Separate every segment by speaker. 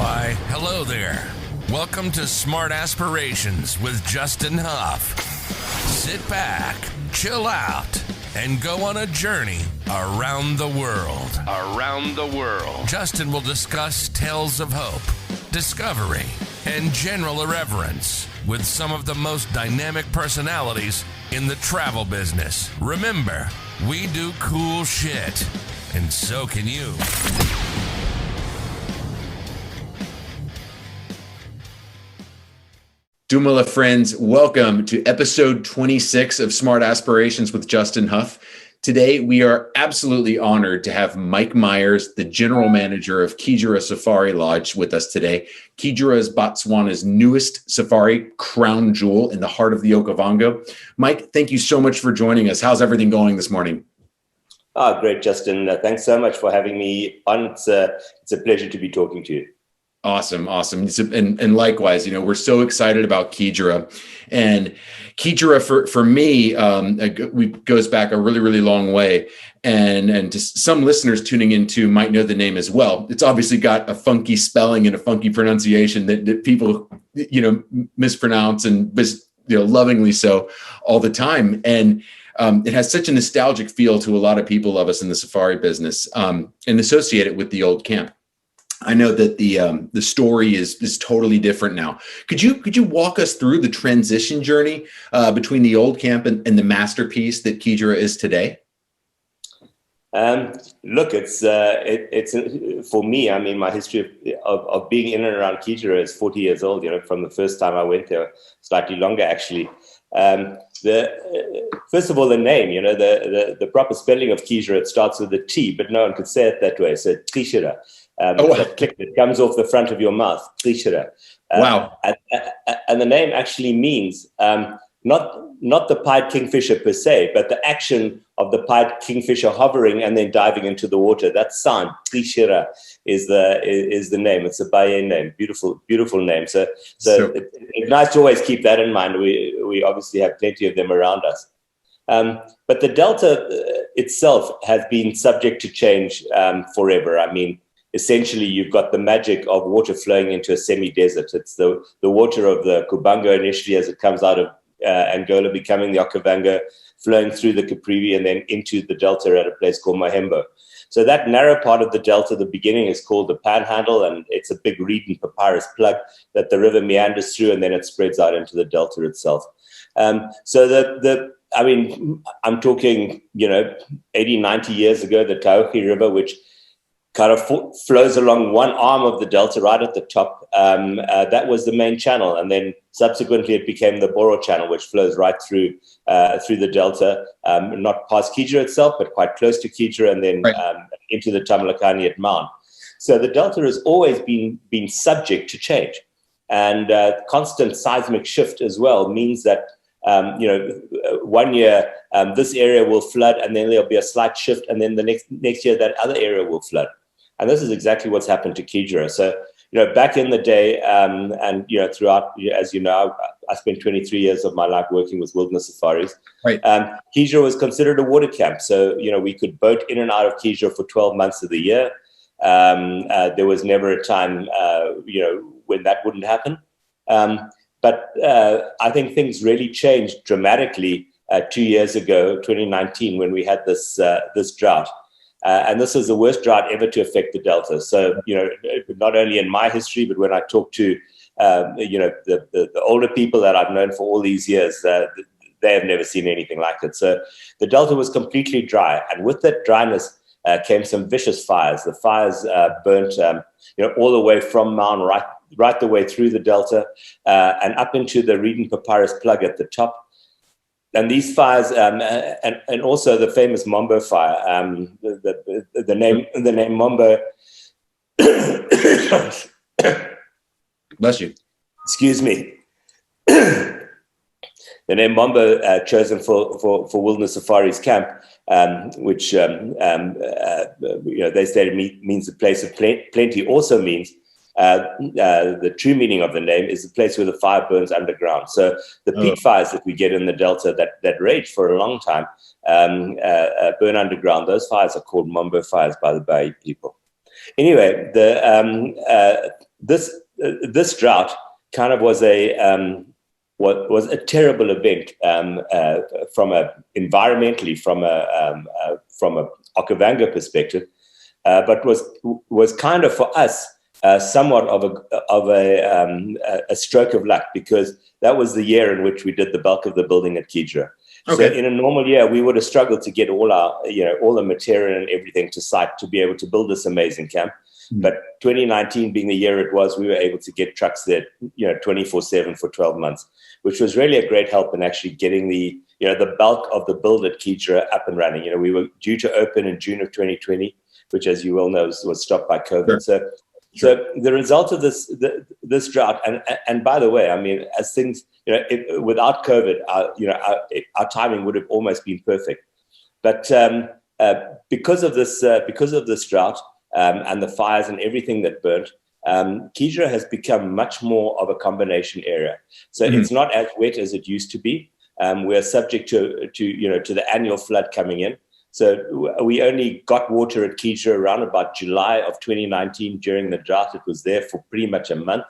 Speaker 1: Why, hello there. Welcome to Smart Aspirations with Justin Huff. Sit back, chill out, and go on a journey around the world. Around the world. Justin will discuss tales of hope, discovery, and general irreverence with some of the most dynamic personalities in the travel business. Remember, we do cool shit, and so can you.
Speaker 2: Dumala friends, welcome to episode 26 of Smart Aspirations with Justin Huff. Today, we are absolutely honored to have Mike Myers, the general manager of Xigera Safari Lodge, with us today. Xigera is Botswana's newest safari crown jewel in the heart of the Okavango. Mike, thank you so much for joining us. How's everything going this morning?
Speaker 3: Oh, great, Justin. Thanks so much for having me on. It's a pleasure to be talking to you.
Speaker 2: Awesome. And likewise, we're so excited about Xigera. And Xigera, for me, goes back a really, really long way. And to some listeners tuning into might know the name as well. It's obviously got a funky spelling and a funky pronunciation that people, mispronounce and lovingly so all the time. And it has such a nostalgic feel to a lot of people of us in the safari business and associate it with the old camp. I know that the story is totally different now. Could you walk us through the transition journey between the old camp and the masterpiece that Xigera is today?
Speaker 3: Look, it's for me. I mean, my history of being in and around Xigera is 40 years old. From the first time I went there, slightly longer actually. First of all, the name. The proper spelling of Xigera, it starts with a T, but no one could say it that way. So Xigera. That click that comes off the front of your mouth, Xigera.
Speaker 2: Wow.
Speaker 3: And the name actually means not the pied kingfisher per se, but the action of the pied kingfisher hovering and then diving into the water. That sound, Xigera, is the name. It's a Baye name. Beautiful name. So it's nice to always keep that in mind. We obviously have plenty of them around us. But the Delta itself has been subject to change forever. I mean, essentially, you've got the magic of water flowing into a semi-desert. It's the water of the Okavango initially as it comes out of Angola, becoming the Okavango, flowing through the Caprivi and then into the Delta at a place called Mahembo. So that narrow part of the Delta, the beginning, is called the Panhandle, and it's a big reed and papyrus plug that the river meanders through, and then it spreads out into the Delta itself. I'm talking, 80, 90 years ago, the Taochi River, which kind of flows along one arm of the Delta right at the top. That was the main channel. And then subsequently it became the Boro Channel, which flows right through the Delta, not past Xigera itself, but quite close to Xigera, and then into the Tamalakani at Maun. So the Delta has always been subject to change. And constant seismic shift as well means that, 1 year this area will flood, and then there'll be a slight shift, and then the next year that other area will flood. And this is exactly what's happened to Xigera. So, back in the day, throughout, as you know, I spent 23 years of my life working with wilderness safaris.
Speaker 2: Right.
Speaker 3: Xigera was considered a water camp. So, we could boat in and out of Xigera for 12 months of the year. There was never a time, when that wouldn't happen. But I think things really changed dramatically 2 years ago, 2019, when we had this drought. And this is the worst drought ever to affect the Delta. So, not only in my history, but when I talk to, the older people that I've known for all these years, they have never seen anything like it. So the Delta was completely dry. And with that dryness came some vicious fires. The fires burnt, all the way from Maun right the way through the Delta and up into the reed and papyrus plug at the top. And these fires, and also the famous Mambo fire, the name Mambo.
Speaker 2: Bless you.
Speaker 3: Excuse me. The name Mambo, chosen for Wilderness Safaris Camp, which they said means the place of plenty, also means the true meaning of the name is the place where the fire burns underground. So the peat fires that we get in the Delta that rage for a long time burn underground. Those fires are called Mambo fires by the Bay people. Anyway, this drought kind of was a terrible event environmentally from a Okavango perspective, but was kind of for us somewhat of a stroke of luck, because that was the year in which we did the bulk of the building at Xigera. Okay. So in a normal year, we would have struggled to get all the material and everything to site to be able to build this amazing camp. But 2019 being the year it was, we were able to get trucks there, 24/7 for 12 months, which was really a great help in actually getting the bulk of the build at Xigera up and running. We were due to open in June of 2020, which, as you well know, was stopped by COVID. Sure. So the result of this drought, and by the way, I mean, as things, without COVID, our timing would have almost been perfect. But because of this drought and the fires and everything that burnt, Xigera has become much more of a combination area. So it's not as wet as it used to be. We're subject to the annual flood coming in. So we only got water at Xigera around about July of 2019 during the drought. It was there for pretty much a month,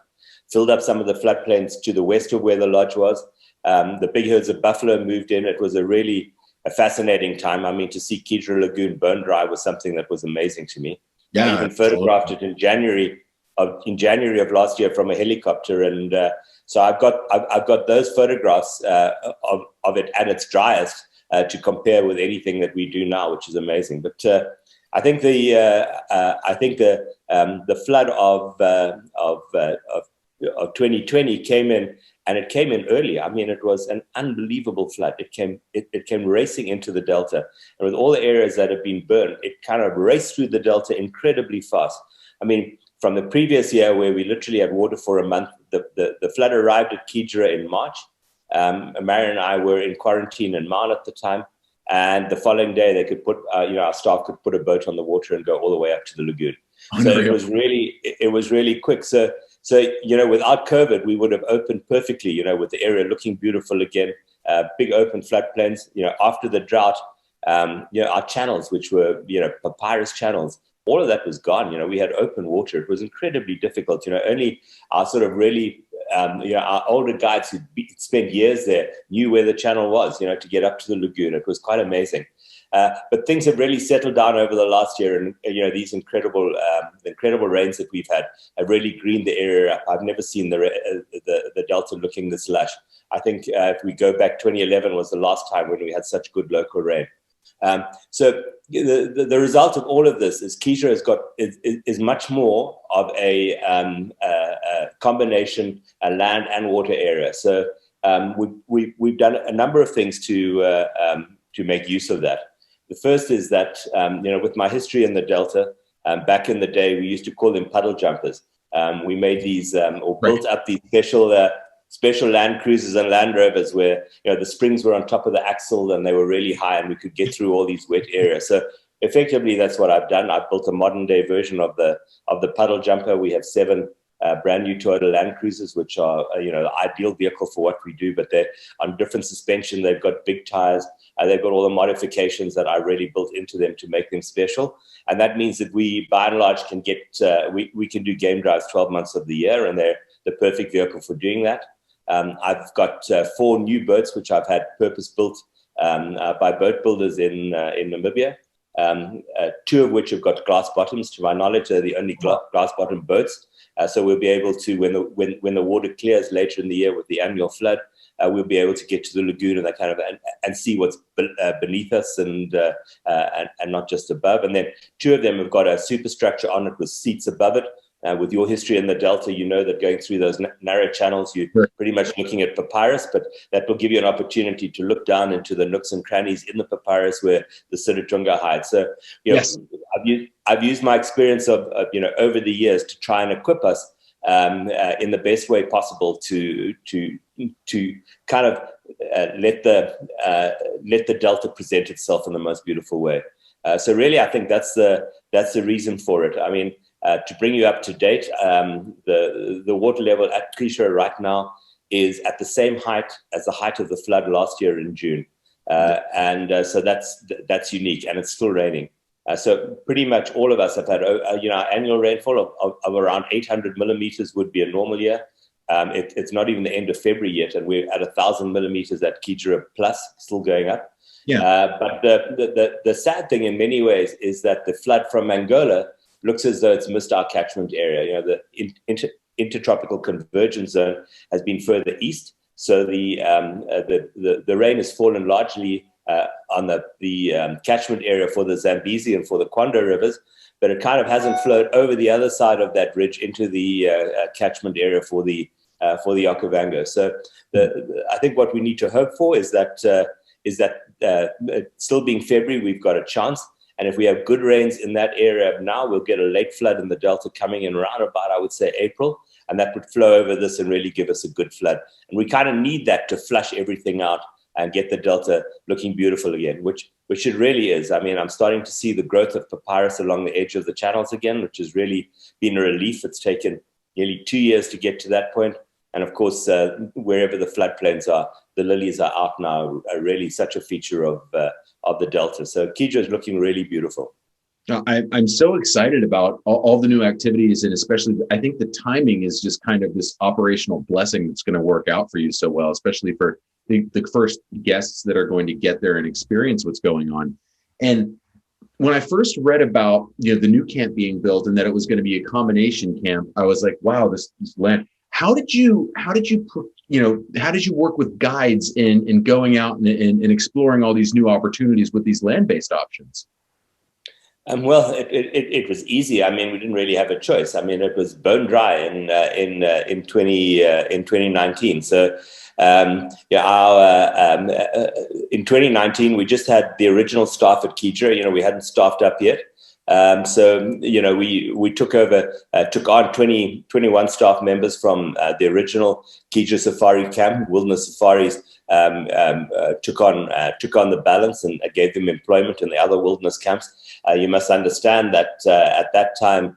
Speaker 3: filled up some of the floodplains to the west of where the lodge was. The big herds of buffalo moved in. It was a fascinating time. I mean, to see Xigera Lagoon burn dry was something that was amazing to me. Yeah, I even photographed it in January of last year from a helicopter, and so I've got those photographs of it at its driest to compare with anything that we do now, which is amazing. But I think the flood of 2020 came in, and it came in early. I mean, it was an unbelievable flood. It came racing into the delta, and with all the areas that have been burned, it kind of raced through the delta incredibly fast. I mean, from the previous year where we literally had water for a month, the flood arrived at Xigera in March. Marion and I were in quarantine in Mile at the time, and the following day they could our staff could put a boat on the water and go all the way up to the lagoon. So it was really quick. So without COVID, we would have opened perfectly, with the area looking beautiful again, big open floodplains. After the drought, our channels, which were, papyrus channels, all of that was gone. We had open water. It was incredibly difficult. Only our sort of really, our older guides who spent years there knew where the channel was, to get up to the lagoon. It was quite amazing. But things have really settled down over the last year, and these incredible rains that we've had have really greened the area up. I've never seen the delta looking this lush. I think if we go back, 2011 was the last time when we had such good local rain. So the result of all of this is Xigera is much more of a combination land and water area. So we've done a number of things to make use of that. The first is that, with my history in the Delta, back in the day, we used to call them puddle jumpers. We made these built up these special Land Cruisers and Land Rovers where, the springs were on top of the axle and they were really high and we could get through all these wet areas. So effectively, that's what I've done. I've built a modern day version of the puddle jumper. We have 7 brand new Toyota Land Cruisers, which are, the ideal vehicle for what we do, but they're on different suspension. They've got big tires. They've got all the modifications that I really built into them to make them special. And that means that we, by and large, can get, we can do game drives 12 months of the year, and they're the perfect vehicle for doing that. I've got 4 new boats, which I've had purpose built by boat builders in Namibia. 2 of which have got glass bottoms. To my knowledge, they're the only glass bottom boats. So we'll be able to, when the water clears later in the year with the annual flood, we'll be able to get to the lagoon and that kind of and see what's beneath us and not just above. And then 2 of them have got a superstructure on it with seats above it. With your history in the Delta, you know that going through those narrow channels, you're pretty much looking at papyrus, but that will give you an opportunity to look down into the nooks and crannies in the papyrus where the Sitatunga hides. So, yes. I've used my experience of over the years to try and equip us in the best way possible to kind of let the Delta present itself in the most beautiful way. So really, I think that's the reason for it. I mean, to bring you up to date, the water level at Xigera right now is at the same height as the height of the flood last year in June. So that's unique, and it's still raining. So pretty much all of us have had, our annual rainfall of around 800 millimeters would be a normal year. It's not even the end of February yet, and we're at 1,000 millimeters at Xigera plus, still going up.
Speaker 2: Yeah.
Speaker 3: But the sad thing in many ways is that the flood from Angola looks as though it's missed our catchment area. The intertropical convergence zone has been further east, so the rain has fallen largely on the catchment area for the Zambezi and for the Kwanda rivers, but it kind of hasn't flowed over the other side of that ridge into the catchment area for the Okavango. So I think what we need to hope for is that still being February, we've got a chance. And if we have good rains in that area now, we'll get a late flood in the Delta coming in around about, I would say, April. And that would flow over this and really give us a good flood. And we kind of need that to flush everything out and get the Delta looking beautiful again, which it really is. I mean, I'm starting to see the growth of papyrus along the edge of the channels again, which has really been a relief. It's taken nearly 2 years to get to that point. And of course, wherever the floodplains are, the lilies are out now, are really such a feature of the Delta. So Xigera is looking really beautiful.
Speaker 2: I'm so excited about all the new activities, and especially I think the timing is just kind of this operational blessing that's going to work out for you so well, especially for the first guests that are going to get there and experience what's going on. And when I first read about the new camp being built and that it was going to be a combination camp, I was like, wow, this land. How did you work with guides in going out and exploring all these new opportunities with these land-based options?
Speaker 3: Well, it was easy. I mean, we didn't really have a choice. I mean, it was bone dry in 2019. So in 2019 we just had the original staff at Xigera. We hadn't staffed up yet. So we took on 21 staff members from the original Xigera Safari camp. Wilderness Safaris took on the balance and gave them employment in the other wilderness camps. You must understand that at that time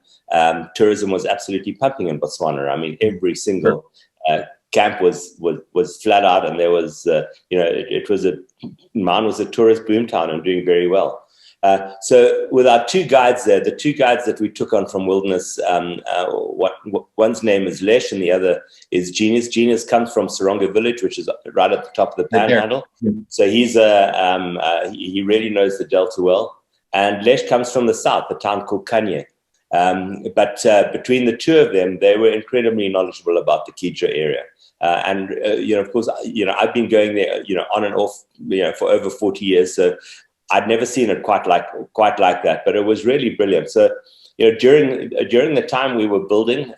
Speaker 3: tourism was absolutely pumping in Botswana. I mean, every single camp was flat out, and there was Mine was a tourist boomtown and doing very well. So with our two guides there, the two guides that we took on from Wilderness, one's name is Lesh and the other is Genius. Genius comes from Saronga village, which is right at the top of the Panhandle. So he really knows the Delta well. And Lesh comes from the south, the town called Kanye. But between the two of them, they were incredibly knowledgeable about the Xigera area. Of course, I've been going there, on and off, for over 40 years. So I'd never seen it quite like that, but it was really brilliant. So, during the time we were building,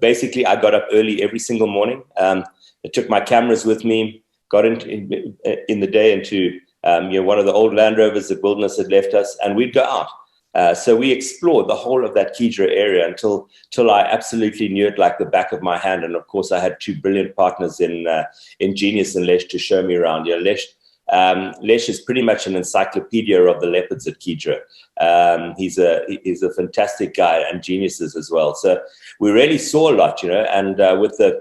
Speaker 3: basically I got up early every single morning. I took my cameras with me, got in the day into one of the old Land Rovers that Wilderness had left us, and we'd go out. So we explored the whole of that Xigera area until I absolutely knew it like the back of my hand. And of course, I had two brilliant partners in Genius and Lesh to show me around. Lesh is pretty much an encyclopedia of the leopards at Xigera. He's a fantastic guy, and Geniuses as well. So we really saw a lot, and with the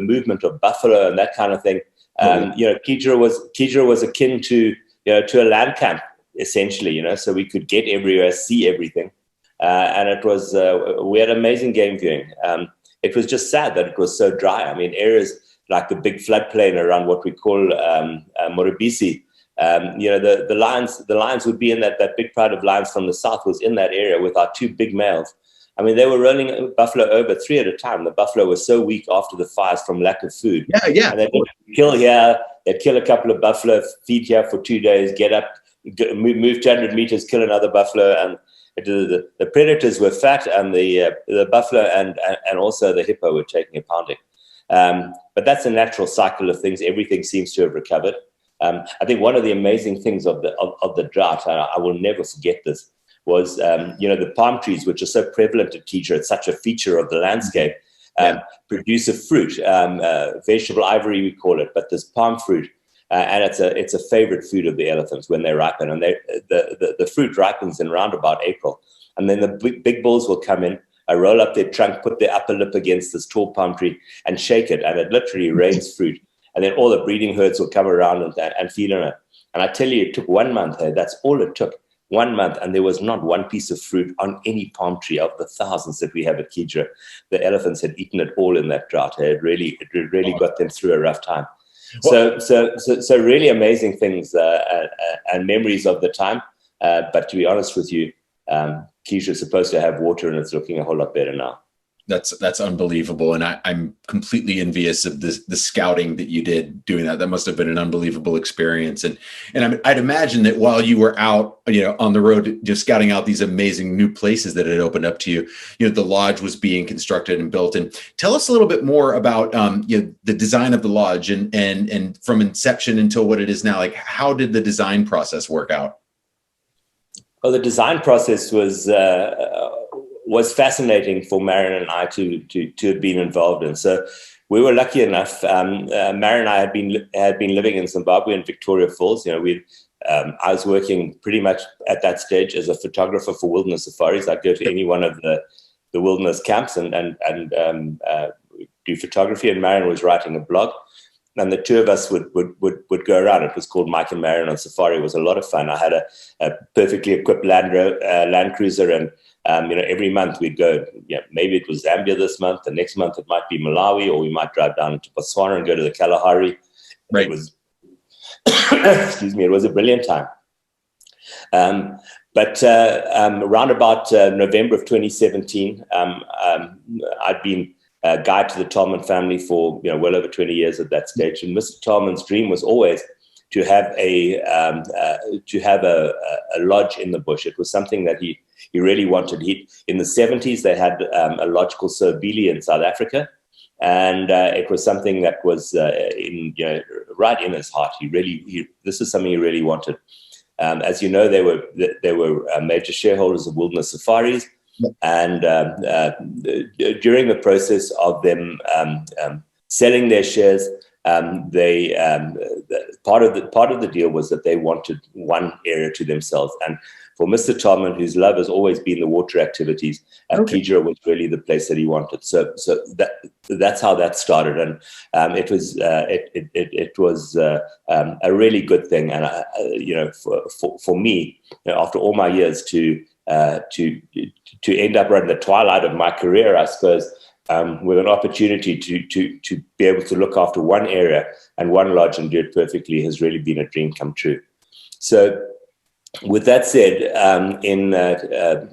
Speaker 3: movement of buffalo and that kind of thing, Xigera was akin to a land camp essentially. So we could get everywhere, see everything, and it was we had amazing game viewing. It was just sad that it was so dry. I mean, areas like the big floodplain around what we call Morabisi. The lions would be in that big pride of lions from the south was in that area with our two big males. I mean, they were rolling buffalo over 3 at a time. The buffalo was so weak after the fires from lack of food.
Speaker 2: Yeah.
Speaker 3: And they'd kill here, they'd kill a couple of buffalo, feed here for 2 days, get up, move 200 meters, kill another buffalo. And the predators were fat, and the buffalo and also the hippo were taking a pounding. But that's a natural cycle of things. Everything seems to have recovered. I think one of the amazing things of the drought, and I will never forget this, was the palm trees, which are so prevalent at Xigera. It's such a feature of the landscape. Produce a fruit, vegetable ivory we call it, but this palm fruit, and it's a favorite food of the elephants when they ripen. And the fruit ripens in around about April, and then the big bulls will come in. Roll up their trunk, put their upper lip against this tall palm tree and shake it, and it literally rains fruit. And then all the breeding herds will come around and feed on it. And I tell you, it took 1 month. Hey, that's all it took. 1 month, and there was not one piece of fruit on any palm tree of the thousands that we have at Xigera. The elephants had eaten it all in that drought. It really got them through a rough time. So really amazing things and memories of the time. But to be honest with you, Xigera is supposed to have water, and it's looking a whole lot better now.
Speaker 2: That's unbelievable. And I'm completely envious of the scouting that you did doing that. That must have been an unbelievable experience. And I'd imagine that while you were out, on the road, just scouting out these amazing new places that had opened up to you, the lodge was being constructed and built. And tell us a little bit more about, the design of the lodge and from inception until what it is now. Like, how did the design process work out?
Speaker 3: Well, the design process was fascinating for Marion and I to have been involved in. So we were lucky enough. Marion and I had been living in Zimbabwe in Victoria Falls. I was working pretty much at that stage as a photographer for wilderness safaris. I'd go to any one of the wilderness camps and do photography. And Marion was writing a blog, and the two of us would go around. It was called Mike and Marion on Safari. It was a lot of fun. I had a perfectly equipped Land Cruiser, and every month we'd go, maybe it was Zambia this month, the next month it might be Malawi, or we might drive down to Botswana and go to the Kalahari. Right. It was, excuse me, it was a brilliant time. But around about November of 2017, I'd been a guide to the Tolman family for well over 20 years at that stage. And Mr. Tolman's dream was always to have a lodge in the bush. It was something that he really wanted. In the 70s, they had a lodge called Sobili in South Africa, and it was something that was right in his heart. This is something he really wanted. As you know, they were major shareholders of Wilderness Safaris, and during the process of them selling their shares, part of the deal was that they wanted one area to themselves. And for Mr. Tolman, whose love has always been the water activities, Xigera was really the place that he wanted. So that's how that started, and it was a really good thing. And for me, after all my years to end up right in the twilight of my career, I suppose, with an opportunity to be able to look after one area and one lodge and do it perfectly has really been a dream come true. So with that said, in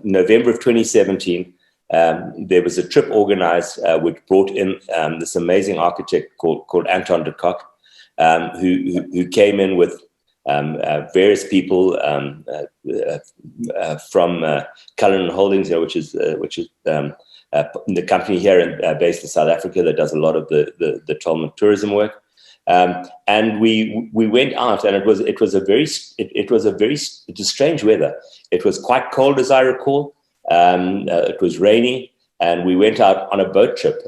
Speaker 3: November of 2017, there was a trip organized which brought in this amazing architect called Anton de Kock, who came in with various people from Cullinan Holdings, which is the company here based in South Africa that does a lot of the Tolman tourism work. And we went out, and it was strange weather. It was quite cold, as I recall. It was rainy, and we went out on a boat trip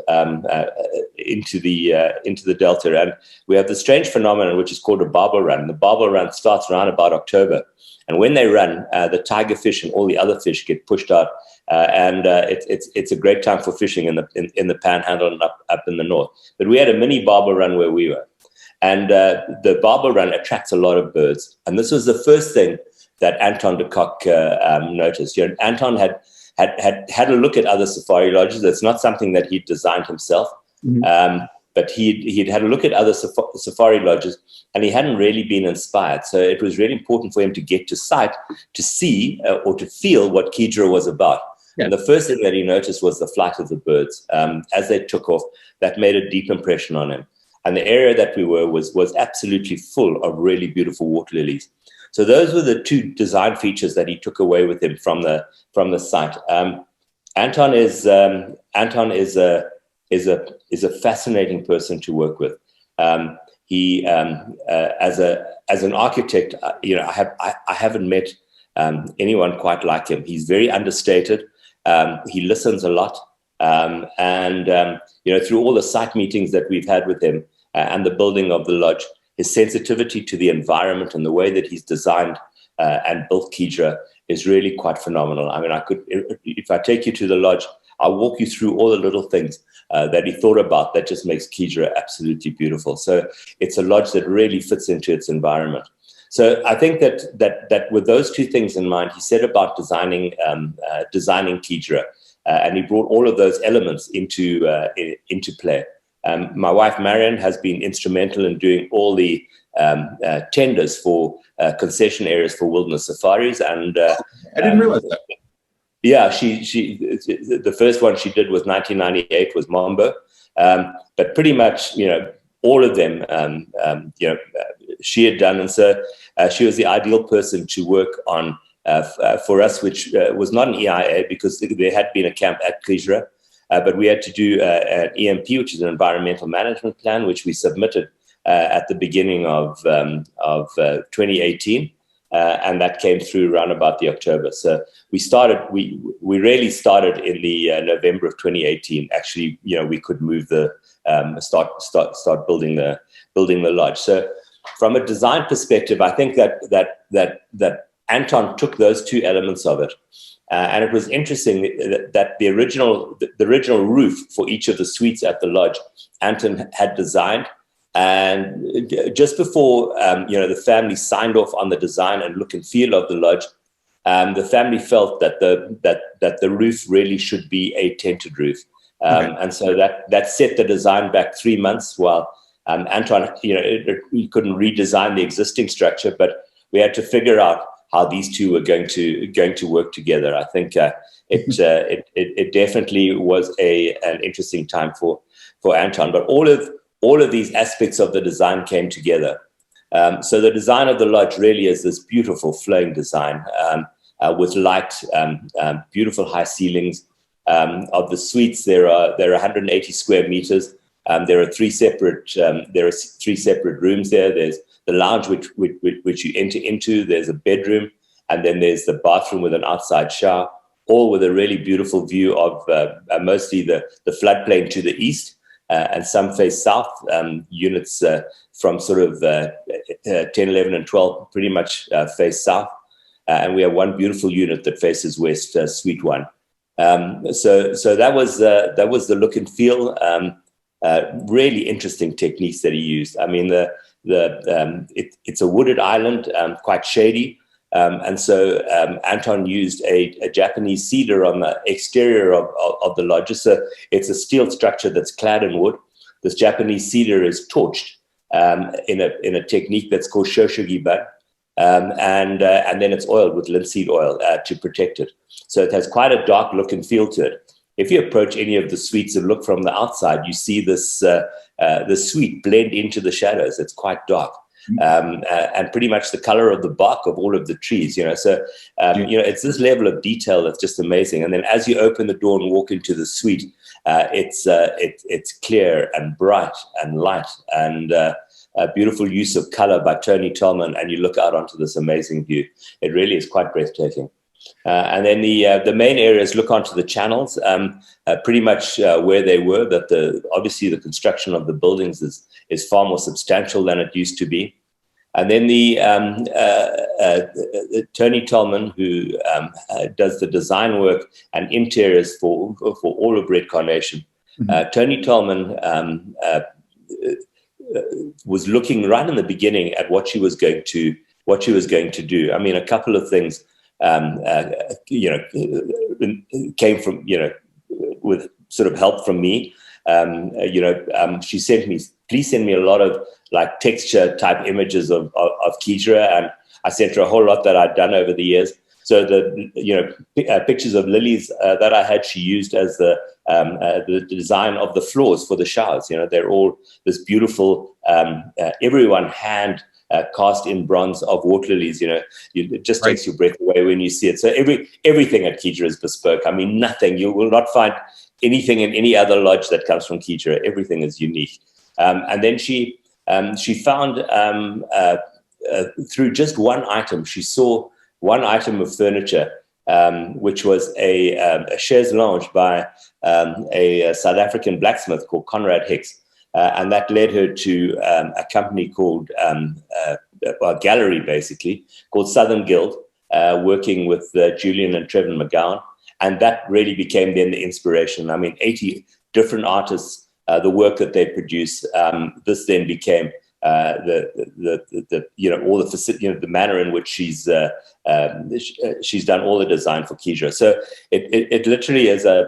Speaker 3: into the Delta. And we have this strange phenomenon which is called a barbel run. The barbel run starts around about October, and when they run, the tiger fish and all the other fish get pushed out, and it's a great time for fishing in the Panhandle and up in the north. But we had a mini barbel run where we were. And the barbel run attracts a lot of birds. And this was the first thing that Anton de Kock noticed. Anton had a look at other safari lodges. It's not something that he'd designed himself, but he'd had a look at other safari lodges, and he hadn't really been inspired. So it was really important for him to get to site to see or to feel what Xigera was about. Yeah. And the first thing that he noticed was the flight of the birds. As they took off, that made a deep impression on him. And the area that we were was absolutely full of really beautiful water lilies. So those were the two design features that he took away with him from the site. Anton is a fascinating person to work with. He as an architect, I haven't met anyone quite like him. He's very understated. He listens a lot. Through all the site meetings that we've had with him and the building of the lodge, his sensitivity to the environment and the way that he's designed and built Xigera is really quite phenomenal. I mean, if I take you to the lodge, I'll walk you through all the little things that he thought about that just makes Xigera absolutely beautiful. So it's a lodge that really fits into its environment. So I think that with those two things in mind, he set about designing Xigera, and he brought all of those elements into play. My wife Marion has been instrumental in doing all the tenders for concession areas for wilderness safaris, and
Speaker 2: I didn't realize that.
Speaker 3: Yeah, the first one she did was 1998 was Mambo, but pretty much all of them she had done, and so she was the ideal person to work on for us, which was not an EIA because there had been a camp at Xigera, but we had to do an EMP, which is an environmental management plan, which we submitted at the beginning of 2018. And that came through around about the October. So we really started in the November of 2018. Actually, we could move the start building the lodge. So from a design perspective, I think that Anton took those two elements of it, and it was interesting that the original roof for each of the suites at the lodge, Anton had designed. And just before, the family signed off on the design and look and feel of the lodge, the family felt that the roof really should be a tented roof. And so that set the design back 3 months while Anton, we couldn't redesign the existing structure, but we had to figure out how these two were going to work together. I think it definitely was an interesting time for Anton, but all of these aspects of the design came together. So the design of the lodge really is this beautiful flowing design with light, beautiful high ceilings. Of the suites, there are 180 square meters. There are three separate rooms there. There's the lounge which you enter into. There's a bedroom, and then there's the bathroom with an outside shower, all with a really beautiful view of mostly the floodplain to the east. And some face south. Units from sort of 10, 11, and 12 pretty much face south. And we have one beautiful unit that faces west, Suite 1. So that was the look and feel. Really interesting techniques that he used. I mean, it's a wooded island, quite shady. And so Anton used a Japanese cedar on the exterior of the lodge. So it's a steel structure that's clad in wood. This Japanese cedar is torched in a technique that's called shoshogiban, and then it's oiled with linseed oil to protect it. So it has quite a dark look and feel to it. If you approach any of the suites and look from the outside, you see the suite blend into the shadows. It's quite dark. And pretty much the color of the bark of all of the trees, So, it's this level of detail that's just amazing. And then as you open the door and walk into the suite, it's clear and bright and light and a beautiful use of color by Tony Tolman. And you look out onto this amazing view. It really is quite breathtaking. And then the main areas look onto the channels, pretty much where they were. That obviously the construction of the buildings is far more substantial than it used to be. And then the Tony Tolman, who does the design work and interiors for all of Red Carnation. Mm-hmm. Tony Tolman was looking right in the beginning at what she was going to do. I mean, a couple of things. Came from, with sort of help from me. She sent me, please send me a lot of like texture type images of Xigera, and I sent her a whole lot that I'd done over the years. So the pictures of lilies that I had, she used as the design of the floors for the showers. They're all this beautiful, everyone hand cast in bronze of water lilies. It just takes your breath away when you see it. So everything at Xigera is bespoke. I mean, nothing. You will not find anything in any other lodge that comes from Xigera. Everything is unique. And then she found through just one item, she saw one item of furniture, which was a chaise lounge by a South African blacksmith called Conrad Hicks. And that led her to a company called, a gallery basically, called Southern Guild, working with Julian and Trevin McGowan. And that really became then the inspiration. I mean, 80 different artists, the work that they produce, this then became all the facility, the manner in which she's done all the design for Xigera. So it literally is a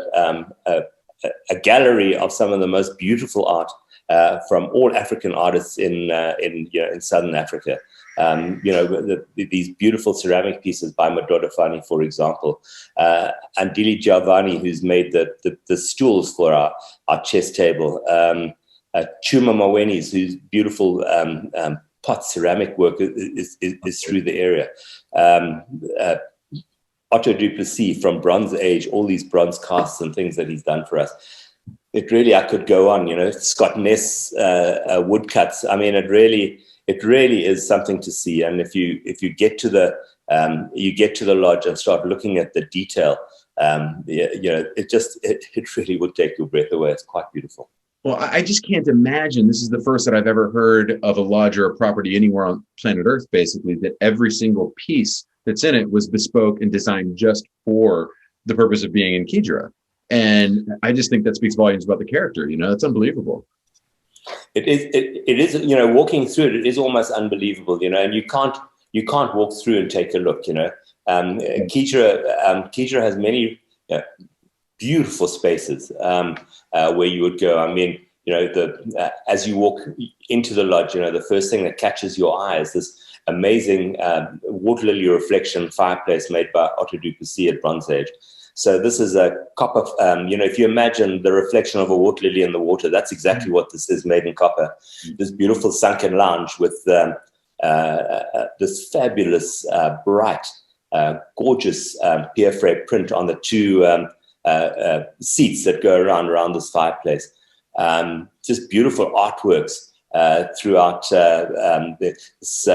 Speaker 3: gallery of some of the most beautiful art from all African artists in Southern Africa. These beautiful ceramic pieces by Madoda Fani, for example, Andili Giovanni, who's made the stools for our chess table, Chuma Maweni's, whose beautiful pot ceramic work is through the area. Otto Duplessis from Bronze Age, all these bronze casts and things that he's done for us. It really, I could go on, Scott Ness woodcuts. I mean, it really is something to see. And if you get to the lodge and start looking at the detail, it really would take your breath away. It's quite beautiful.
Speaker 2: Well, I just can't imagine. This is the first that I've ever heard of a lodge or a property anywhere on planet Earth, basically, that every single piece that's in it was bespoke and designed just for the purpose of being in Xigera. And I just think that speaks volumes about the character. It's unbelievable.
Speaker 3: It is, walking through it is almost unbelievable, and you can't walk through and take a look, Xigera has many beautiful spaces where you would go. I mean, as you walk into the lodge, the first thing that catches your eye is this amazing water lily reflection fireplace made by Otto Duplessis at Bronze Age. So this is a copper, if you imagine the reflection of a water lily in the water, that's exactly what this is, made in copper. This beautiful sunken lounge with this fabulous, bright, gorgeous pierre print on the two seats that go around this fireplace. Just beautiful artworks throughout this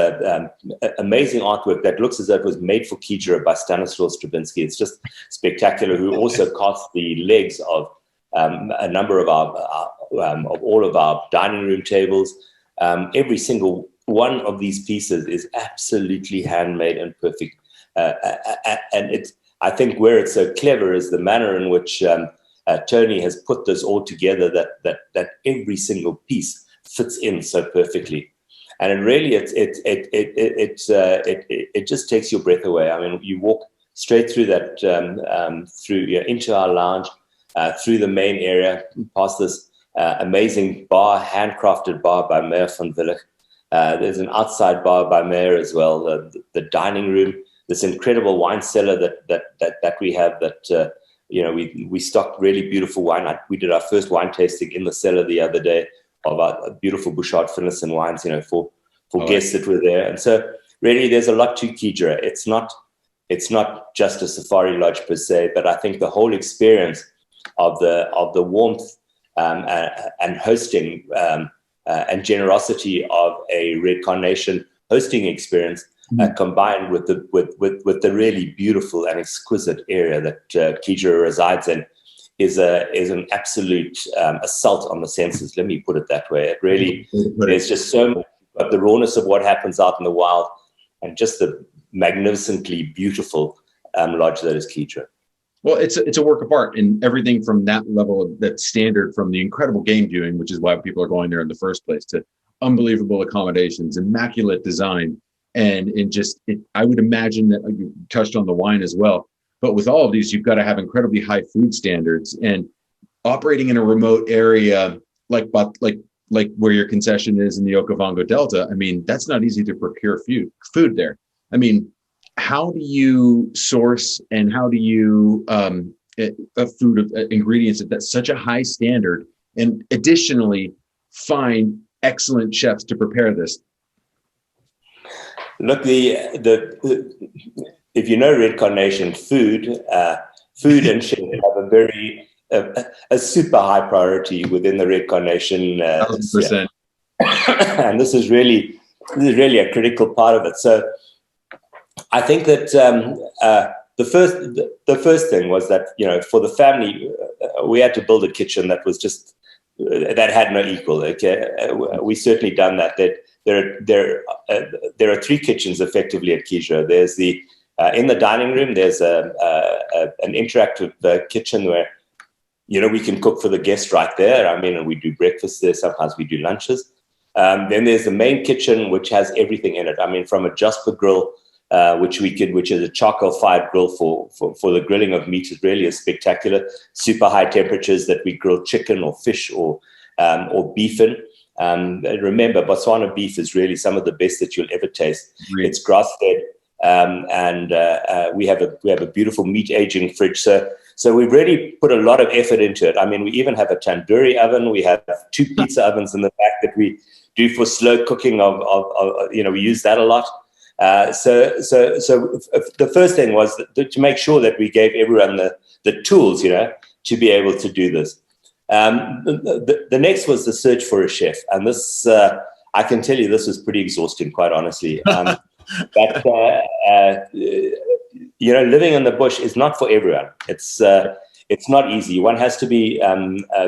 Speaker 3: amazing artwork that looks as though it was made for Xigera by Stanislaw Stravinsky. It's just spectacular. Who also cast the legs of a number of all of our dining room tables. Every single one of these pieces is absolutely handmade and perfect. And I think where it's so clever is the manner in which Tony has put this all together, that every single piece fits in so perfectly. And it really, it just takes your breath away. I mean, you walk straight through that, into our lounge, through the main area, past this amazing bar, handcrafted bar by Meyer van Willig. There's an outside bar by Meyer as well. The dining room, this incredible wine cellar that we have. That we stocked really beautiful wine. We did our first wine tasting in the cellar the other day of our beautiful Bouchard Finlayson wines, for guests that were there. And so really there's a lot to Xigera. It's not just a safari lodge per se, but I think the whole experience of the warmth and hosting and generosity of a Red Carnation hosting experience, combined with the really beautiful and exquisite area that Xigera resides in, is an absolute assault on the senses. Let me put it that way. It really, there's just so much of the rawness of what happens out in the wild, and just the magnificently beautiful lodge that is Xigera.
Speaker 2: Well, it's a work of art, and everything from that level of that standard, from the incredible game viewing, which is why people are going there in the first place, to unbelievable accommodations, immaculate design, and I would imagine that you touched on the wine as well. But with all of these, you've got to have incredibly high food standards, and operating in a remote area like where your concession is in the Okavango Delta. I mean, that's not easy to procure food there. I mean, how do you source and how do you ingredients at such a high standard, and additionally find excellent chefs to prepare this?
Speaker 3: Look, if you know Red Carnation, food and chef have a super high priority within the Red Carnation.
Speaker 2: 100%.
Speaker 3: And this is really a critical part of it. So I think that the first thing was that, for the family, we had to build a kitchen that was just that had no equal. Okay, we certainly done that. There are three kitchens effectively at Xigera. There's in the dining room, there's an interactive kitchen where, we can cook for the guests right there. I mean, we do breakfast there. Sometimes we do lunches. Then there's the main kitchen, which has everything in it. I mean, from a Jasper grill, which is a charcoal-fired grill for the grilling of meat, is really spectacular. Super high temperatures that we grill chicken or fish or beef in. Remember, Botswana beef is really some of the best that you'll ever taste.
Speaker 2: Right.
Speaker 3: It's grass-fed, and we have a beautiful meat aging fridge. So we've really put a lot of effort into it. I mean, we even have a tandoori oven. We have 2 pizza ovens in the back that we do for slow cooking. We use that a lot. So the first thing was to make sure that we gave everyone the tools, to be able to do this. The next was the search for a chef, and this I can tell you this was pretty exhausting, quite honestly. But living in the bush is not for everyone. It's not easy. One has to be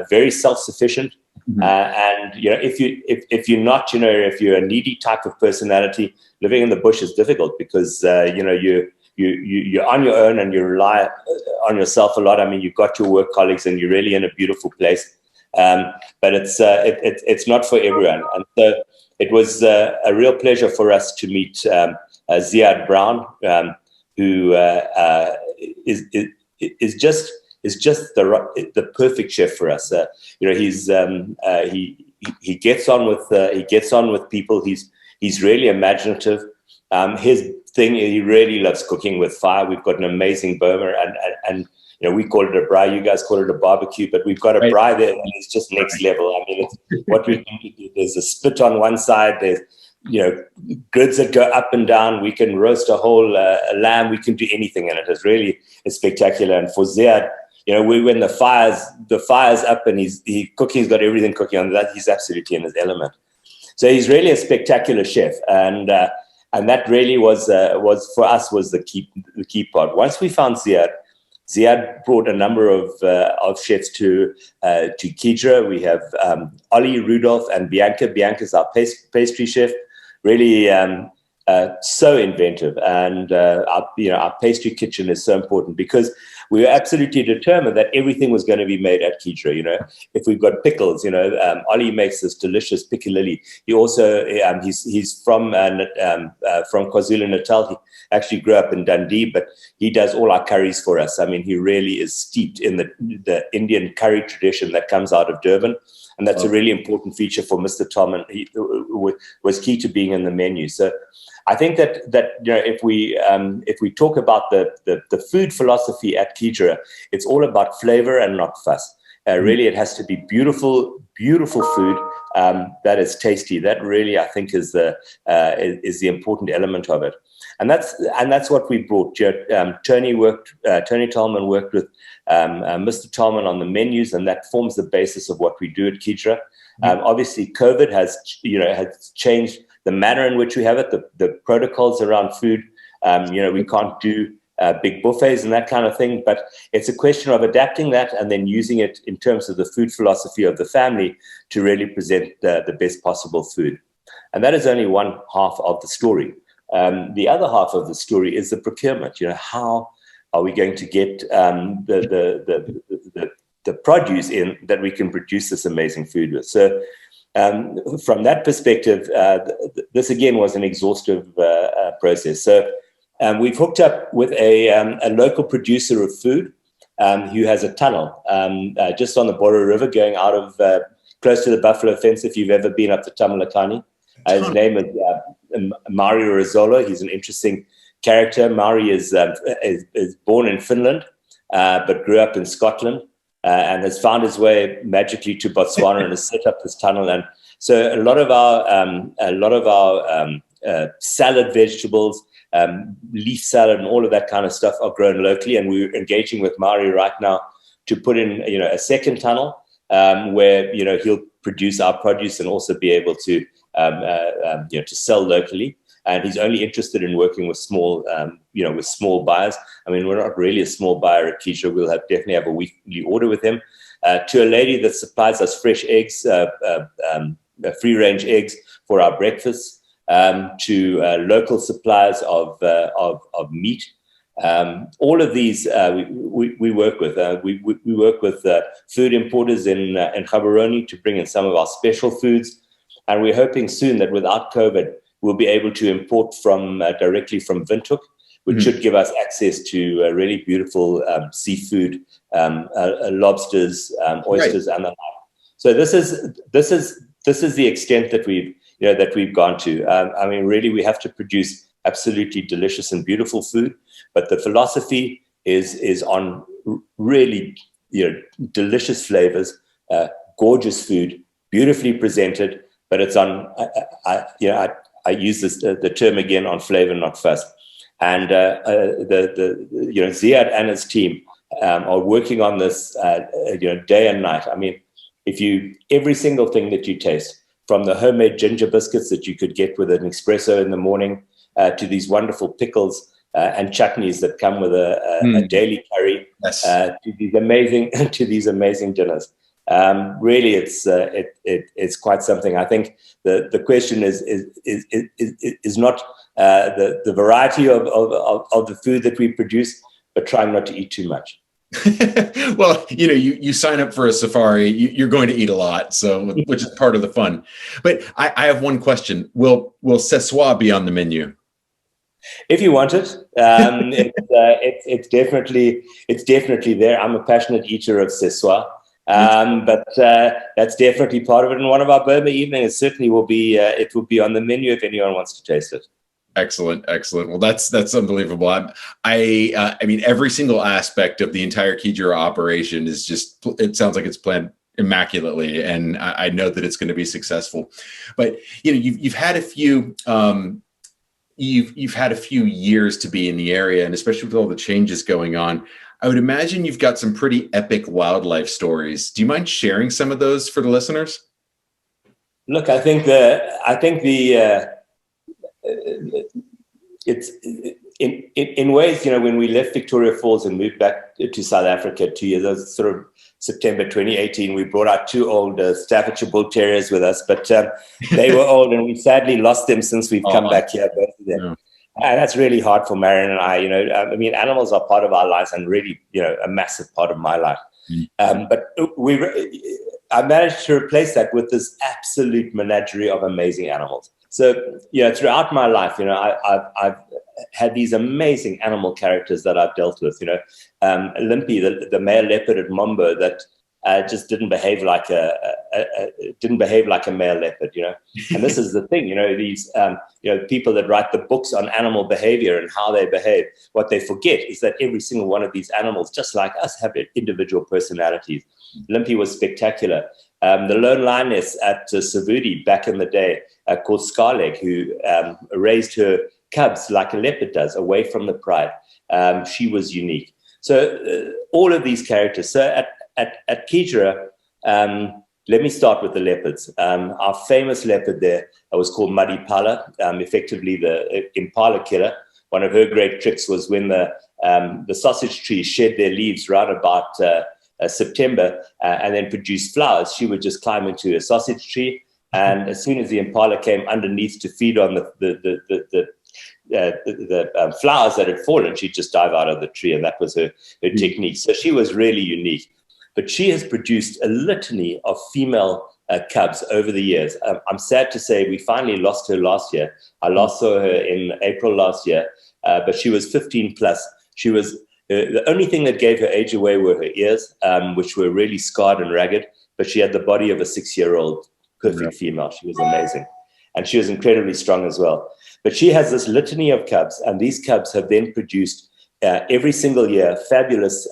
Speaker 3: very self-sufficient. Mm-hmm. And if you're not, if you're a needy type of personality, living in the bush is difficult because you're on your own and you rely on yourself a lot. I mean, you've got your work colleagues and you're really in a beautiful place, but it's not for everyone. And so it was a real pleasure for us to meet Ziad Brown, who is just the perfect chef for us. He gets on with people. He's really imaginative. His thing, he really loves cooking with fire. We've got an amazing boma, and we call it a braai. You guys call it a barbecue, but we've got a braai there, and it's just next level. I mean, it's what we can do. There's a spit on one side. There's grids that go up and down. We can roast a whole lamb. We can do anything in it. It's spectacular. And for Ziad, when the fire's up and he's cooking, he's got everything cooking on that. He's absolutely in his element. So he's really a spectacular chef, and that really was for us was the key part. Once we found Ziad brought a number of chefs to Xigera. We have Ollie, Rudolph, and Bianca. Bianca's our pastry chef. Really so inventive, and our pastry kitchen is so important because we were absolutely determined that everything was going to be made at Xigera. If we've got pickles, Ollie makes this delicious piccalilli. He also he's from KwaZulu Natal. He actually grew up in Dundee, but he does all our curries for us. I mean, he really is steeped in the Indian curry tradition that comes out of Durban. And that's a really important feature for Mr. Tom, and he was key to being in the menu. So I think that if we talk about the food philosophy at Xigera, it's all about flavor and not fuss. Really, it has to be beautiful food that is tasty. That really, I think, is the important element of it. And that's what we brought. Tony Tolman worked with Mr. Tolman on the menus, and that forms the basis of what we do at Xigera. Obviously, COVID has changed the manner in which we have it, the protocols around food. We can't do big buffets and that kind of thing, but it's a question of adapting that and then using it in terms of the food philosophy of the family to really present the best possible food. And that is only one half of the story. The other half of the story is the procurement. How are we going to get the produce in that we can produce this amazing food with? So from that perspective, this again was an exhaustive process. So we've hooked up with a local producer of food who has a tunnel just on the Border River going out of close to the Buffalo Fence, if you've ever been up the Tamalakani. His name is Mario Rizzolo. He's an interesting character. Mario is born in Finland, but grew up in Scotland, and has found his way magically to Botswana and has set up this tunnel. And so a lot of our salad, vegetables, leaf salad, and all of that kind of stuff are grown locally. And we're engaging with Mario right now to put in a second tunnel where he'll produce our produce and also be able to sell locally. And he's only interested in working with small buyers. I mean, we're not really a small buyer at Xigera. We'll definitely have a weekly order with him. To a lady that supplies us fresh eggs, free-range eggs for our breakfasts, to local suppliers of meat. All of these we work with. We work with food importers in Gaborone to bring in some of our special foods. And we're hoping soon that without COVID, we'll be able to import from directly from Windhoek, which should give us access to really beautiful seafood, lobsters, oysters, and the like. So this is the extent that we've gone to. I mean, really, we have to produce absolutely delicious and beautiful food, but the philosophy is on really delicious flavors, gorgeous food, beautifully presented, but it's on. I use the term again, on flavor, not fuss. And Ziad and his team are working on this day and night. I mean, every single thing that you taste, from the homemade ginger biscuits that you could get with an espresso in the morning, to these wonderful pickles and chutneys that come with a daily curry,
Speaker 2: yes.
Speaker 3: to these amazing dinners. Really, it's quite something. I think the question is not the variety of the food that we produce, but trying not to eat too much.
Speaker 2: Well, you sign up for a safari, you're going to eat a lot, so which is part of the fun. But I have one question: Will Szechuan be on the menu?
Speaker 3: If you want it, it's definitely there. I'm a passionate eater of Szechuan. But that's definitely part of it. And one of our Burma evenings certainly will be. It will be on the menu if anyone wants to taste it.
Speaker 2: Excellent. Well, that's unbelievable. I mean, every single aspect of the entire Xigera operation is just. It sounds like it's planned immaculately, and I know that it's going to be successful. But you've had a few. You've had a few years to be in the area, and especially with all the changes going on, I would imagine you've got some pretty epic wildlife stories. Do you mind sharing some of those for the listeners?
Speaker 3: Look, I think it's in ways, when we left Victoria Falls and moved back to South Africa 2 years, that was sort of September 2018, we brought our two old Staffordshire Bull Terriers with us, but they were old and we sadly lost them since we've come back here, both of them. Yeah. And that's really hard for Marion and I. I mean, animals are part of our lives and really, a massive part of my life. But I managed to replace that with this absolute menagerie of amazing animals. So, throughout my life, I've had these amazing animal characters that I've dealt with. Limpy, the male leopard at Mombo, that just didn't behave like a male leopard. And this is the thing. These people that write the books on animal behavior and how they behave. What they forget is that every single one of these animals, just like us, have individual personalities. Limpy was spectacular. The lone lioness at Savudi back in the day, called Scarleg, who raised her cubs like a leopard does, away from the pride. She was unique. So all of these characters. So at Xigera, let me start with the leopards. Our famous leopard there was called Muddy Pala, effectively the impala killer. One of her great tricks was when the sausage trees shed their leaves right about September and then produced flowers, she would just climb into a sausage tree, and as soon as the impala came underneath to feed on the flowers that had fallen, she'd just dive out of the tree, and that was her technique. So she was really unique. But she has produced a litany of female cubs over the years. I'm sad to say we finally lost her last year. I last saw her in April last year, but she was 15 plus. She was the only thing that gave her age away were her ears, which were really scarred and ragged, but she had the body of a 6-year-old perfect female. She was amazing. And she was incredibly strong as well. But she has this litany of cubs, and these cubs have then produced every single year fabulous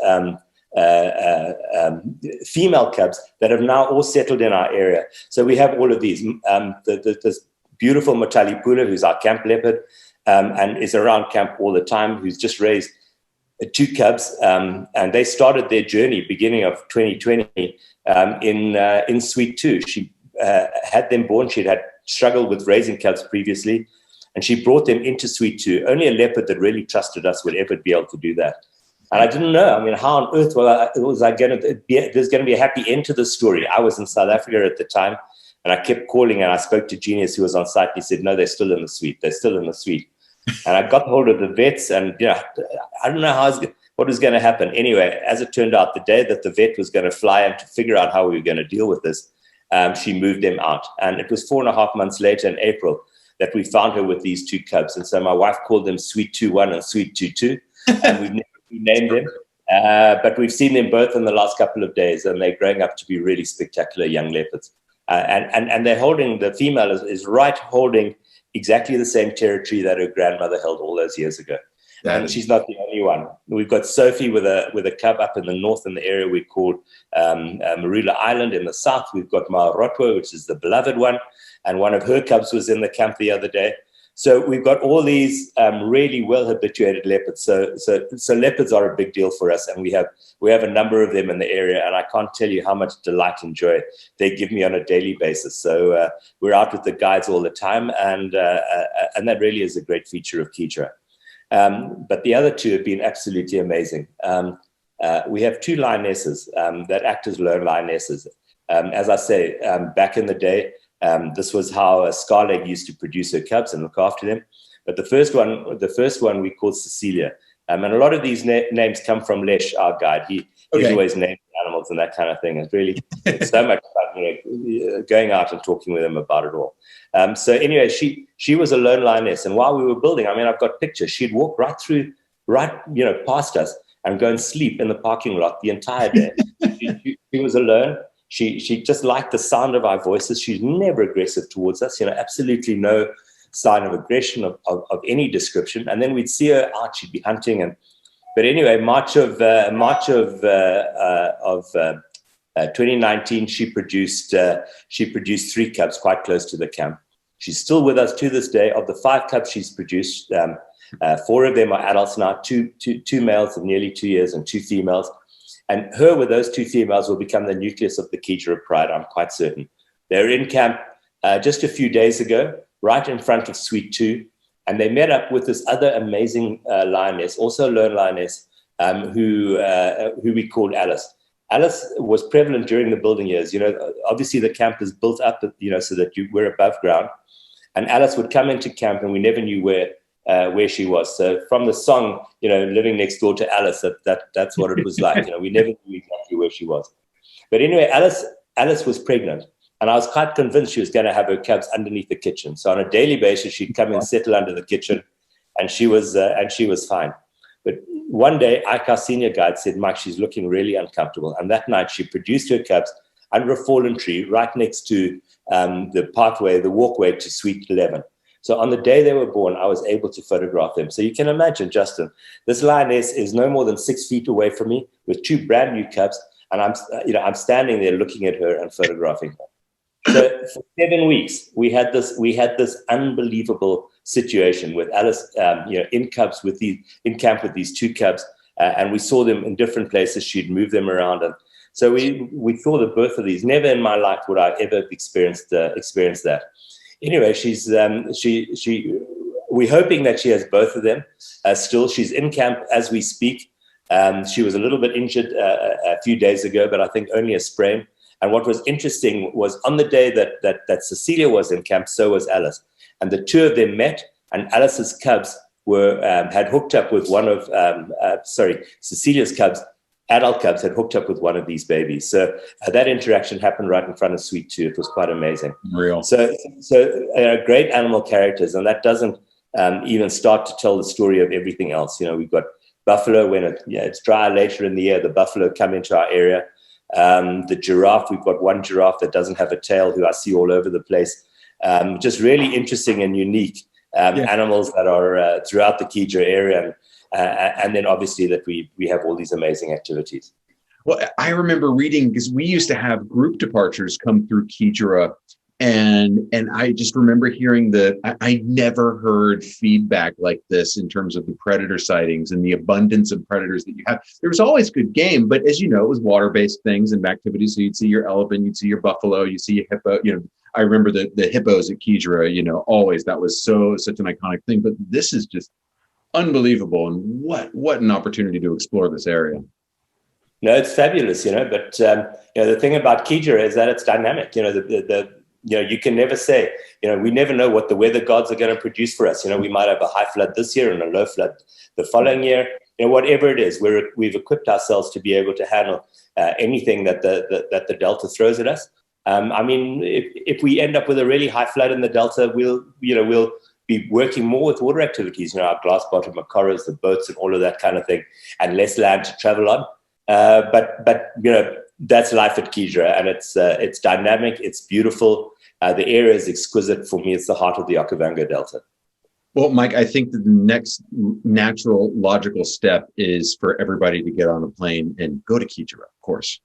Speaker 3: female cubs that have now all settled in our area. So we have all of these. This beautiful Motalipula, who's our camp leopard, and is around camp all the time, who's just raised 2 cubs, and they started their journey beginning of 2020 in Suite 2. She had them born. She'd had struggled with raising cubs previously, and she brought them into Suite 2. Only a leopard that really trusted us would ever be able to do that. And I didn't know. I mean, how on earth was I going to be? There's going to be a happy end to the story. I was in South Africa at the time, and I kept calling, and I spoke to Genius, who was on site. He said, "No, they're still in the suite. They're still in the suite." And I got hold of the vets, and I don't know what was going to happen. Anyway, as it turned out, the day that the vet was going to fly in to figure out how we were going to deal with this, she moved them out. And it was 4.5 months later in April that we found her with these 2 cubs. And so my wife called them Sweet 2-1 and Sweet 2-2, and we've never renamed them. But we've seen them both in the last couple of days, and they're growing up to be really spectacular young leopards. And they're holding, the female is right holding exactly the same territory that her grandmother held all those years ago. And she's not the only one. We've got Sophie with a cub up in the north in the area we call Marula Island. In the south, we've got Maorotwa, which is the beloved one. And one of her cubs was in the camp the other day. So we've got all these really well-habituated leopards. So leopards are a big deal for us, and we have a number of them in the area. And I can't tell you how much delight and joy they give me on a daily basis. So we're out with the guides all the time, and that really is a great feature of Xigera. But the other 2 have been absolutely amazing. We have 2 lionesses that act as lone lionesses. As I say, back in the day, this was how a Scarleg used to produce her cubs and look after them. But the first one we called Cecilia. And a lot of these names come from Lesh, our guide. He's always named animals and that kind of thing. It's so much fun, going out and talking with them about it all. So anyway, she was a lone lioness. And while we were building, I've got pictures. She'd walk past us and go and sleep in the parking lot the entire day. She was alone. She just liked the sound of our voices. She's never aggressive towards us, absolutely no sign of aggression of any description. And then we'd see her out, she'd be hunting. But anyway, March of 2019, she produced 3 cubs quite close to the camp. She's still with us to this day. Of the 5 cubs she's produced, 4 of them are adults now, two males of nearly 2 years and 2 females. And her with those 2 females will become the nucleus of the Xigera Pride, I'm quite certain. They're in camp just a few days ago, right in front of Suite 2, and they met up with this other amazing lioness, also a lone lioness, who we called Alice. Alice was prevalent during the building years. Obviously the camp is built up, so that we're above ground. And Alice would come into camp, and we never knew where she was. So from the song, living next door to Alice, that's what it was like. We never knew exactly where she was. But anyway, Alice was pregnant, and I was quite convinced she was going to have her cubs underneath the kitchen. So on a daily basis, she'd come and settle under the kitchen, and she was fine. But one day, Ike, our senior guide, said, "Mike, she's looking really uncomfortable." And that night, she produced her cubs under a fallen tree right next to the walkway to Suite 11. So on the day they were born, I was able to photograph them. So you can imagine, Justin, this lioness is no more than 6 feet away from me with 2 brand new cubs, and I'm standing there looking at her and photographing her. So for 7 weeks, we had this unbelievable situation with Alice, in camp with these 2 cubs, and we saw them in different places. She'd move them around, and so we saw the birth of these. Never in my life would I ever have experienced that. Anyway, we're hoping that she has both of them. Still, she's in camp as we speak. She was a little bit injured a few days ago, but I think only a sprain. And what was interesting was on the day that Cecilia was in camp, so was Alice. And the 2 of them met, and Alice's cubs had hooked up with one of, Cecilia's cubs. Adult cubs had hooked up with one of these babies. So that interaction happened right in front of Suite 2. It was quite amazing.
Speaker 2: Real.
Speaker 3: So great animal characters, and that doesn't even start to tell the story of everything else. We've got buffalo when it's dry later in the year. The buffalo come into our area. The giraffe, we've got one giraffe that doesn't have a tail, who I see all over the place. Just really interesting and unique animals that are throughout the Xigera area. And then obviously that we have all these amazing activities.
Speaker 2: Well, I remember reading, because we used to have group departures come through Xigera, and I just remember hearing I never heard feedback like this in terms of the predator sightings and the abundance of predators that you have. There was always good game, but as you know, it was water-based things and activities. So you'd see your elephant, you'd see your buffalo, you see your hippo. I remember the hippos at Xigera. Always that was such an iconic thing. But this is just unbelievable, and what an opportunity to explore this area.
Speaker 3: No, it's fabulous, but the thing about Xigera is that it's dynamic. You can never say, we never know what the weather gods are going to produce for us. We might have a high flood this year and a low flood the following year. Whatever it is, we've equipped ourselves to be able to handle anything that the Delta throws at us. I mean, if we end up with a really high flood in the Delta, we'll be working more with water activities, our glass bottom makoras, the boats and all of that kind of thing, and less land to travel on. But that's life at Xigera, and it's dynamic, it's beautiful. The area is exquisite. For me, it's the heart of the Okavango Delta.
Speaker 2: Well, Mike, I think that the next natural, logical step is for everybody to get on a plane and go to Xigera, of course.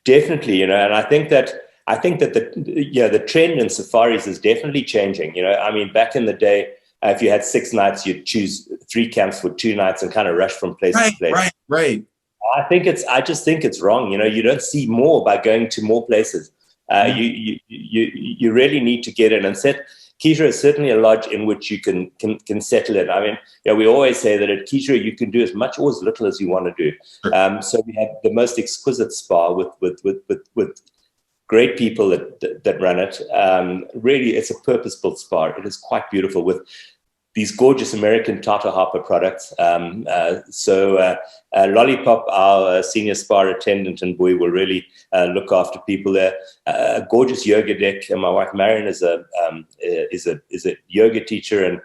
Speaker 3: Definitely, and I think that the trend in safaris is definitely changing. I mean, back in the day, if you had 6 nights, you'd choose 3 camps for 2 nights and kind of rush from place to place.
Speaker 2: Right.
Speaker 3: I just think it's wrong. You don't see more by going to more places. You really need to get in and set. Xigera is certainly a lodge in which you can settle in. I mean, we always say that at Xigera you can do as much or as little as you want to do. So we have the most exquisite spa with great people that run it. Really, it's a purpose-built spa. It is quite beautiful with these gorgeous American Tata Harper products. Lollipop, our senior spa attendant in Boy, will really look after people there. A gorgeous yoga deck. And my wife Marion is a yoga teacher, and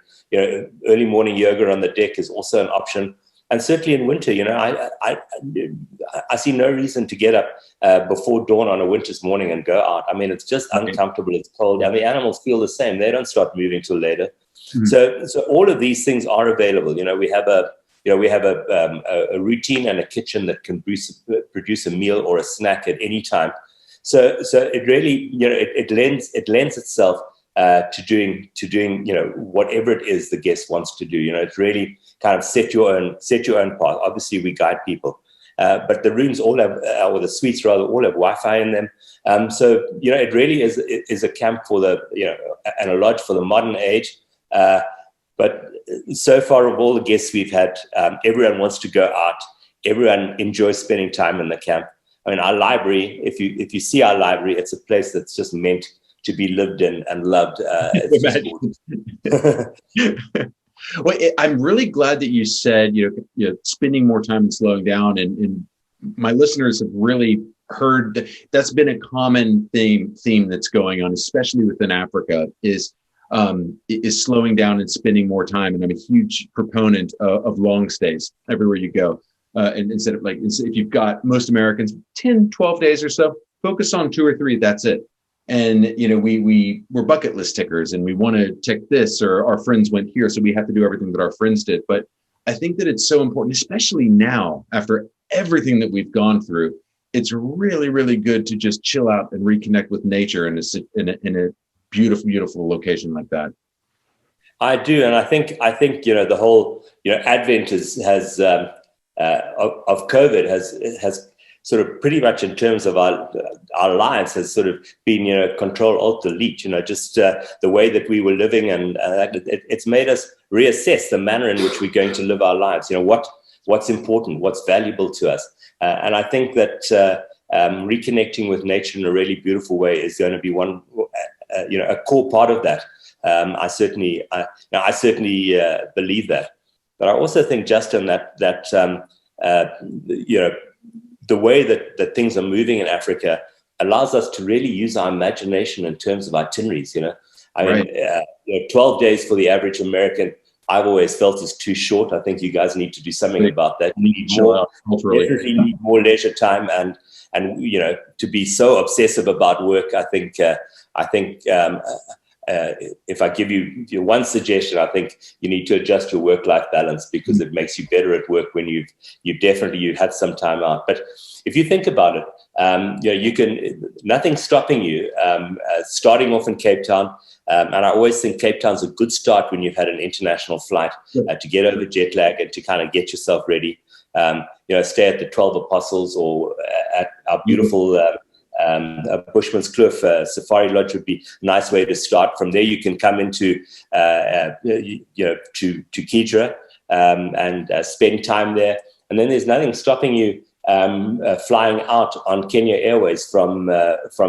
Speaker 3: early morning yoga on the deck is also an option. And certainly in winter, I see no reason to get up before dawn on a winter's morning and go out. I mean, it's just uncomfortable. It's cold, and the animals feel the same. They don't start moving till later. Mm-hmm. So all of these things are available. We have a routine and a kitchen that can produce a meal or a snack at any time. So it really it lends itself to doing whatever it is the guest wants to do. It's really kind of set your own path. Obviously, we guide people, but the rooms all have, or the suites rather, all have Wi-Fi in them. So it really is a camp for and a lodge for the modern age. But so far of all the guests we've had, everyone wants to go out. Everyone enjoys spending time in the camp. I mean, our library, if you see our library, it's a place that's just meant to be lived in and loved.
Speaker 2: Well, I'm really glad that you said, spending more time and slowing down. And my listeners have really heard that's been a common theme that's going on, especially within Africa, is slowing down and spending more time. And I'm a huge proponent of long stays everywhere you go. And instead of if you've got most Americans 10, 12 days or so, focus on 2 or 3. That's it. And, we're bucket list tickers and we want to tick this, or our friends went here, so we have to do everything that our friends did. But I think that it's so important, especially now after everything that we've gone through. It's really, really good to just chill out and reconnect with nature in a beautiful, beautiful location like that.
Speaker 3: I do, and I think the whole advent of COVID has sort of pretty much in terms of our lives has sort of been control alt delete. Just the way that we were living, and it's made us reassess the manner in which we're going to live our lives. What's important, what's valuable to us, and I think that reconnecting with nature in a really beautiful way is going to be one. A core part of that. I certainly believe that, but I also think, Justin, that the way that things are moving in Africa allows us to really use our imagination in terms of itineraries. I mean, 12 days for the average American, I've always felt is too short. I think you guys need to do something about that. You need definitely need more leisure time, and to be so obsessive about work. I think if I give you one suggestion, I think you need to adjust your work-life balance, because it makes you better at work when you've had some time out. But if you think about it, nothing's stopping you starting off in Cape Town. And I always think Cape Town's a good start when you've had an international flight to get over jet lag and to kind of get yourself ready. Stay at the 12 Apostles or at our beautiful Bushman's Kloof Safari Lodge would be a nice way to start. From there, you can come into to Xigera and spend time there. And then there's nothing stopping you flying out on Kenya Airways from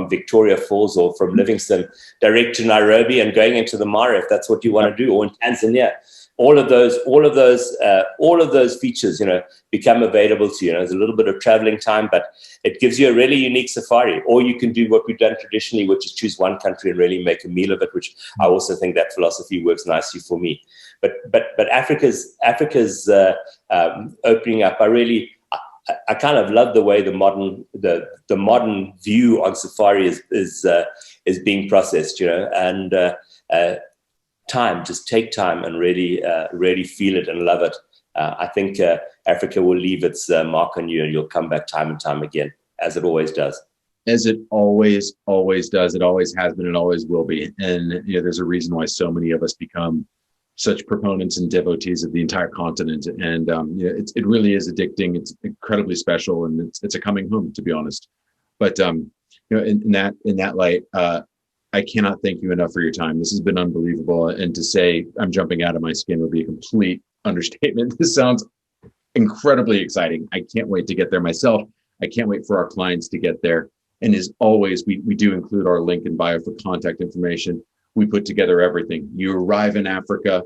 Speaker 3: Victoria Falls or from Livingston direct to Nairobi and going into the Mara if that's what you want to do, or in Tanzania. all of those features, become available to you. There's a little bit of traveling time, but it gives you a really unique safari. Or you can do what we've done traditionally, which is choose one country and really make a meal of it, which I also think that philosophy works nicely for me. But Africa's opening up. I kind of love the way the modern view on safari is being processed, and time, just take time and really feel it and love it. I think Africa will leave its mark on you, and you'll come back time and time again, as it always does.
Speaker 2: As it always does. It always has been and always will be. And there's a reason why so many of us become such proponents and devotees of the entire continent. And it really is addicting. It's incredibly special, and it's a coming home, to be honest. But in that light, I cannot thank you enough for your time. This has been unbelievable. And to say I'm jumping out of my skin would be a complete understatement. This sounds incredibly exciting. I can't wait to get there myself. I can't wait for our clients to get there. And as always, we do include our link in bio for contact information. We put together everything. You arrive in Africa,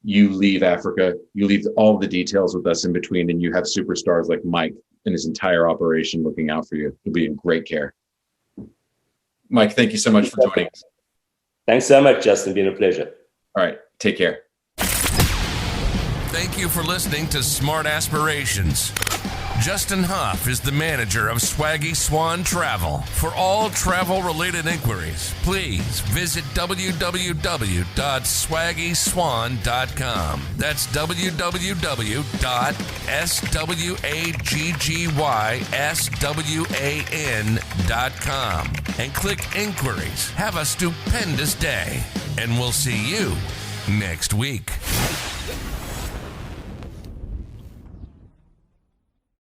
Speaker 2: you leave Africa, you leave all the details with us in between, and you have superstars like Mike and his entire operation looking out for you. You'll be in great care. Mike, thank you so much for joining us.
Speaker 3: Thanks so much, Justin. Been a pleasure.
Speaker 2: All right. Take care.
Speaker 1: Thank you for listening to Smart Aspirations. Justin Huff is the manager of Swaggy Swan Travel. For all travel-related inquiries, please visit www.swaggyswan.com. That's www.swaggyswan.com. And click inquiries. Have a stupendous day, and we'll see you next week.